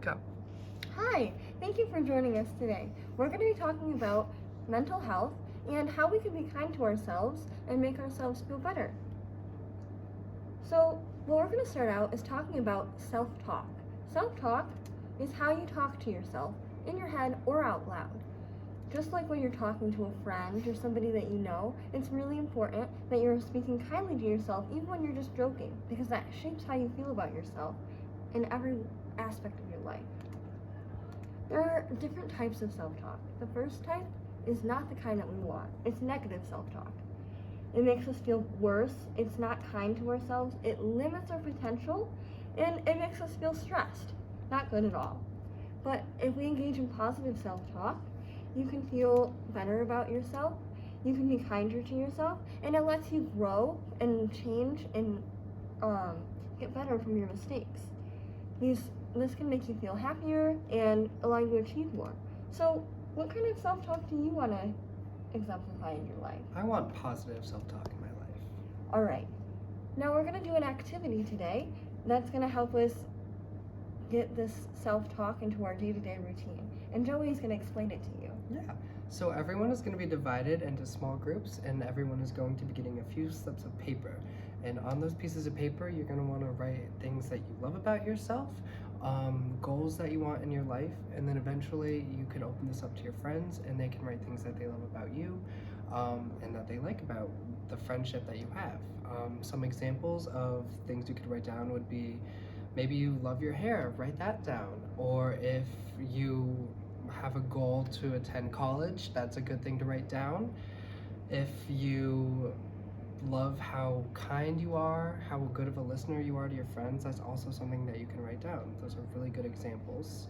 Go. Hi, thank you for joining us today. We're going to be talking about mental health and how we can be kind to ourselves and make ourselves feel better. So, what we're going to start out is talking about self-talk. Self-talk is how you talk to yourself in your head or out loud. Just like when you're talking to a friend or somebody that you know, it's really important that you're speaking kindly to yourself even when you're just joking, because that shapes how you feel about yourself in every aspect of your life. There are different types of self-talk. The first type is not the kind that we want. It's negative self-talk. It makes us feel worse. It's not kind to ourselves. It limits our potential, and it makes us feel stressed. Not good at all. But if we engage in positive self-talk, you can feel better about yourself. You can be kinder to yourself, and it lets you grow and change and get better from your mistakes. This can make you feel happier and allow you to achieve more. So, what kind of self-talk do you want to exemplify in your life? I want positive self-talk in my life. All right. Now we're going to do an activity today that's going to help us get this self-talk into our day-to-day routine. And Joey's going to explain it to you. Yeah. So everyone is going to be divided into small groups, and everyone is going to be getting a few slips of paper. And on those pieces of paper, you're going to want to write things that you love about yourself, goals that you want in your life, and then eventually you can open this up to your friends, and they can write things that they love about you, and that they like about the friendship that you have. Some examples of things you could write down would be, maybe you love your hair, write that down. Or if you have a goal to attend college, that's a good thing to write down. If you love how kind you are, how good of a listener you are to your friends, that's also something that you can write down. Those are really good examples.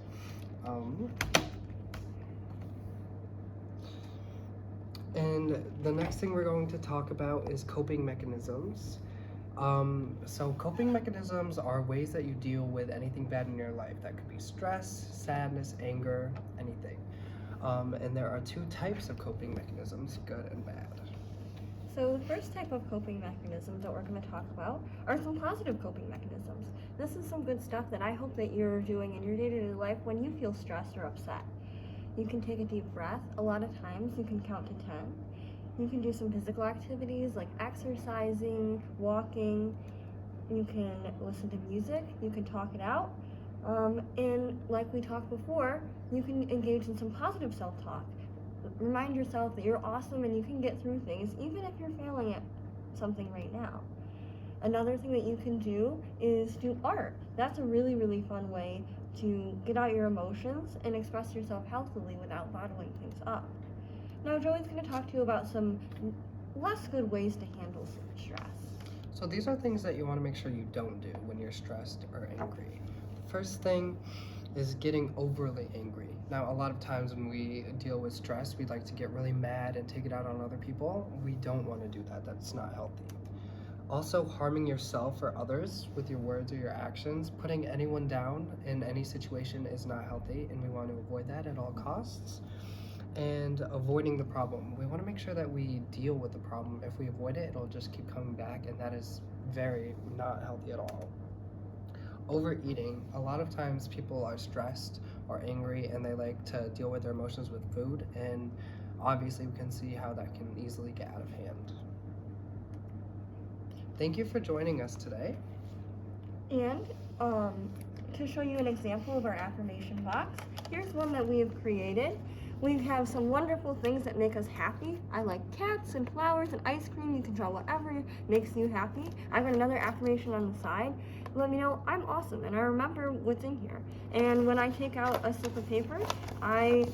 And the next thing we're going to talk about is coping mechanisms. So coping mechanisms are ways that you deal with anything bad in your life. That could be stress, sadness, anger, anything. And there are two types of coping mechanisms, good and bad. So the first type of coping mechanisms that we're going to talk about are some positive coping mechanisms. This is some good stuff that I hope that you're doing in your day-to-day life when you feel stressed or upset. You can take a deep breath. A lot of times you can count to 10. You can do some physical activities like exercising, walking. You can listen to music. You can talk it out. And like we talked before, you can engage in some positive self-talk. Remind yourself that you're awesome and you can get through things even if you're failing at something right now. Another thing that you can do is do art. That's a really, really fun way to get out your emotions and express yourself healthily without bottling things up. Now Joey's going to talk to you about some less good ways to handle stress. So these are things that you want to make sure you don't do when you're stressed or angry. The first thing is getting overly angry. Now, a lot of times when we deal with stress, we like to get really mad and take it out on other people. We don't want to do that. That's not healthy. Also, harming yourself or others with your words or your actions, putting anyone down in any situation is not healthy, and we want to avoid that at all costs. And avoiding the problem. We want to make sure that we deal with the problem. If we avoid it, it'll just keep coming back, and that is very not healthy at all. Overeating. A lot of times people are stressed or angry and they like to deal with their emotions with food, and obviously we can see how that can easily get out of hand. Thank you for joining us today. And to show you an example of our affirmation box, here's one that we have created. We have some wonderful things that make us happy. I like cats and flowers and ice cream. You can draw whatever makes you happy. I've got another affirmation on the side. Let me know I'm awesome and I remember what's in here. And when I take out a slip of paper, I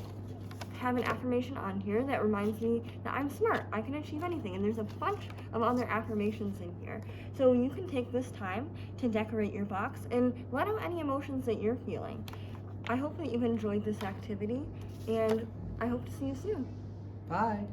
have an affirmation on here that reminds me that I'm smart, I can achieve anything, and there's a bunch of other affirmations in here. So you can take this time to decorate your box and let out any emotions that you're feeling. I hope that you've enjoyed this activity, and I hope to see you soon. Bye.